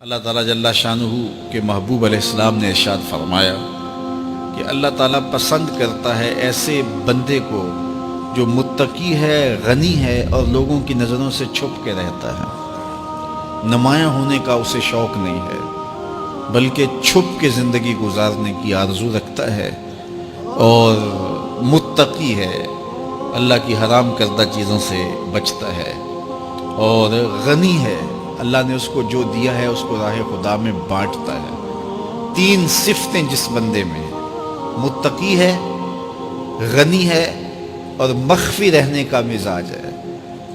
اللہ تعالیٰ جل شانہ کے محبوب علیہ السلام نے ارشاد فرمایا کہ اللہ تعالیٰ پسند کرتا ہے ایسے بندے کو جو متقی ہے، غنی ہے اور لوگوں کی نظروں سے چھپ کے رہتا ہے۔ نمایاں ہونے کا اسے شوق نہیں ہے، بلکہ چھپ کے زندگی گزارنے کی آرزو رکھتا ہے، اور متقی ہے، اللہ کی حرام کردہ چیزوں سے بچتا ہے، اور غنی ہے، اللہ نے اس کو جو دیا ہے اس کو راہ خدا میں بانٹتا ہے۔ تین صفتیں جس بندے میں، متقی ہے، غنی ہے اور مخفی رہنے کا مزاج ہے،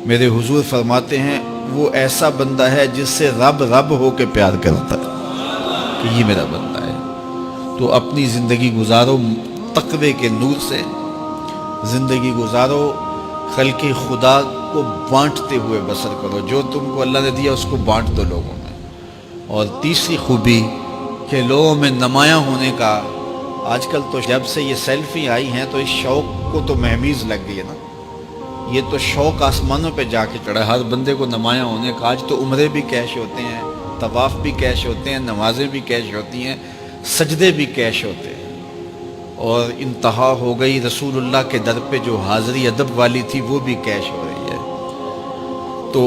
میرے حضور فرماتے ہیں وہ ایسا بندہ ہے جس سے رب ہو کے پیار کرتا ہے کہ یہ میرا بندہ ہے۔ تو اپنی زندگی گزارو تقوی کے نور سے، زندگی گزارو خلق خدا کو بانٹتے ہوئے بسر کرو، جو تم کو اللہ نے دیا اس کو بانٹ دو لوگوں میں۔ اور تیسری خوبی کہ لوگوں میں نمایاں ہونے کا، آج کل تو جب سے یہ سیلفی آئی ہیں تو اس شوق کو تو مہمیز لگ گئی ہے نا، یہ تو شوق آسمانوں پہ جا کے چڑھا، ہر بندے کو نمایاں ہونے کا۔ آج تو عمرے بھی کیش ہوتے ہیں، طواف بھی کیش ہوتے ہیں، نمازیں بھی کیش ہوتی ہیں، سجدے بھی کیش ہوتے ہیں، اور انتہا ہو گئی رسول اللہ کے در پہ جو حاضری ادب والی تھی وہ بھی کیش ہو رہی ہے۔ تو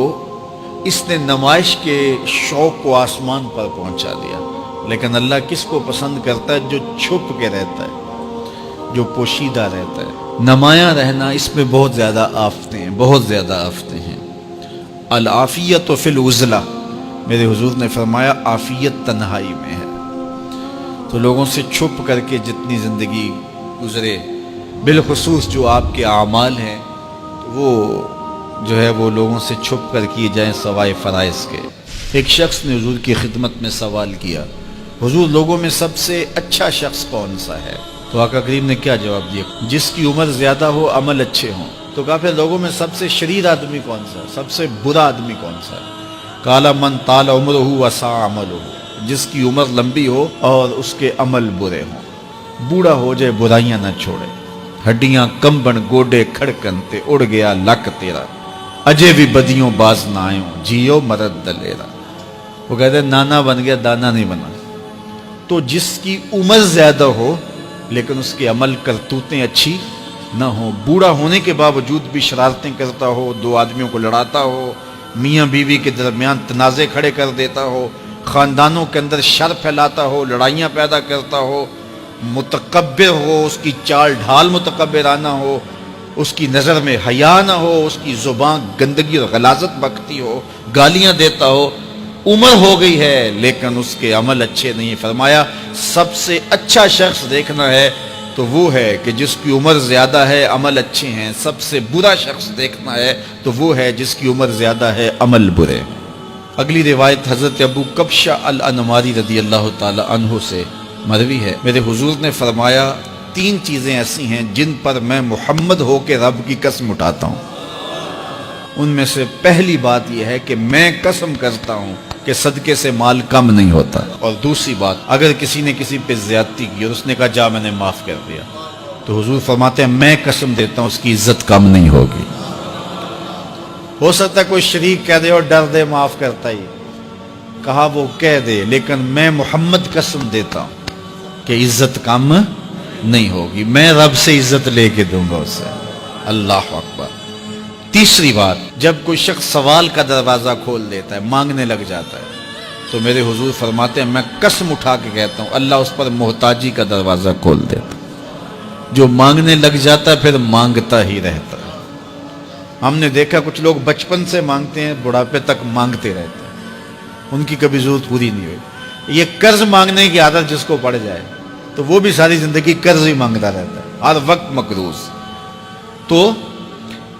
اس نے نمائش کے شوق کو آسمان پر پہنچا دیا۔ لیکن اللہ کس کو پسند کرتا ہے؟ جو چھپ کے رہتا ہے، جو پوشیدہ رہتا ہے۔ نمایاں رہنا، اس میں بہت زیادہ آفتیں ہیں، بہت زیادہ آفتیں ہیں۔ العافیت فی العزلہ، میرے حضور نے فرمایا عافیت تنہائی میں ہے۔ تو لوگوں سے چھپ کر کے جتنی زندگی گزرے، بالخصوص جو آپ کے اعمال ہیں وہ جو ہے وہ لوگوں سے چھپ کر کیے جائیں سوائے فرائض کے۔ ایک شخص نے حضور کی خدمت میں سوال کیا، حضور لوگوں میں سب سے اچھا شخص کون سا ہے؟ تو آقا کریم نے کیا جواب دیا؟ جس کی عمر زیادہ ہو، عمل اچھے ہوں۔ تو کہا پھر لوگوں میں سب سے شریر آدمی کون سا ہے؟ سب سے برا آدمی کون سا ہے؟ قال من طال عمرہ وسع عملہ، جس کی عمر لمبی ہو اور اس کے عمل برے ہوں، بوڑھا ہو جائے برائیاں نہ چھوڑے، ہڈیاں کمبن گوڈے کھڑکن تے اڑ گیا لک تیرا، اجے بھی بدیوں باز نہ آئوں، جیو مرد دلیرا۔ وہ کہتے ہیں نانا بن گیا دانا نہیں بنا۔ تو جس کی عمر زیادہ ہو لیکن اس کے عمل کرتوتیں اچھی نہ ہوں، بوڑھا ہونے کے باوجود بھی شرارتیں کرتا ہو، دو آدمیوں کو لڑاتا ہو، میاں بیوی کے درمیان تنازع کھڑے کر دیتا ہو، خاندانوں کے اندر شر پھیلاتا ہو، لڑائیاں پیدا کرتا ہو، متکبر ہو، اس کی چال ڈھال متکبرانہ ہو، اس کی نظر میں حیا نہ ہو، اس کی زبان گندگی اور غلاظت بکتی ہو، گالیاں دیتا ہو، عمر ہو گئی ہے لیکن اس کے عمل اچھے نہیں۔ فرمایا سب سے اچھا شخص دیکھنا ہے تو وہ ہے کہ جس کی عمر زیادہ ہے، عمل اچھے ہیں۔ سب سے برا شخص دیکھنا ہے تو وہ ہے جس کی عمر زیادہ ہے، عمل برے۔ اگلی روایت حضرت ابو کبشہ الانماری رضی اللہ تعالی عنہ سے مروی ہے، میرے حضور نے فرمایا تین چیزیں ایسی ہیں جن پر میں محمد ہو کے رب کی قسم اٹھاتا ہوں۔ ان میں سے پہلی بات یہ ہے کہ میں قسم کرتا ہوں کہ صدقے سے مال کم نہیں ہوتا، اور دوسری بات اگر کسی نے کسی پہ زیادتی کی اور اس نے کہا جا میں نے معاف کر دیا، تو حضور فرماتے ہیں میں قسم دیتا ہوں اس کی عزت کم نہیں ہوگی۔ ہو سکتا ہے کوئی شریک کہہ دے اور ڈر دے معاف کرتا ہی، کہا وہ کہہ دے، لیکن میں محمد قسم دیتا ہوں کہ عزت کم نہیں ہوگی، میں رب سے عزت لے کے دوں گا اسے۔ اللہ اکبر۔ تیسری بات، جب کوئی شخص سوال کا دروازہ کھول دیتا ہے، مانگنے لگ جاتا ہے، تو میرے حضور فرماتے ہیں میں قسم اٹھا کے کہتا ہوں اللہ اس پر محتاجی کا دروازہ کھول دیتا ہے۔ جو مانگنے لگ جاتا ہے پھر مانگتا ہی رہتا ہے۔ ہم نے دیکھا کچھ لوگ بچپن سے مانگتے ہیں، بڑھاپے تک مانگتے رہتے ہیں، ان کی کبھی ضرورت پوری نہیں ہوئی۔ یہ قرض مانگنے کی عادت جس کو پڑ جائے تو وہ بھی ساری زندگی قرض ہی مانگتا رہتا ہے، ہر وقت مقروض۔ تو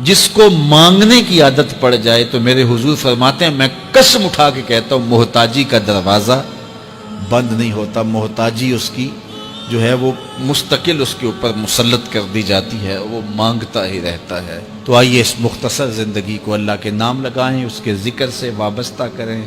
جس کو مانگنے کی عادت پڑ جائے تو میرے حضور فرماتے ہیں میں قسم اٹھا کے کہتا ہوں محتاجی کا دروازہ بند نہیں ہوتا، محتاجی اس کی جو ہے وہ مستقل اس کے اوپر مسلط کر دی جاتی ہے، وہ مانگتا ہی رہتا ہے۔ تو آئیے اس مختصر زندگی کو اللہ کے نام لگائیں، اس کے ذکر سے وابستہ کریں۔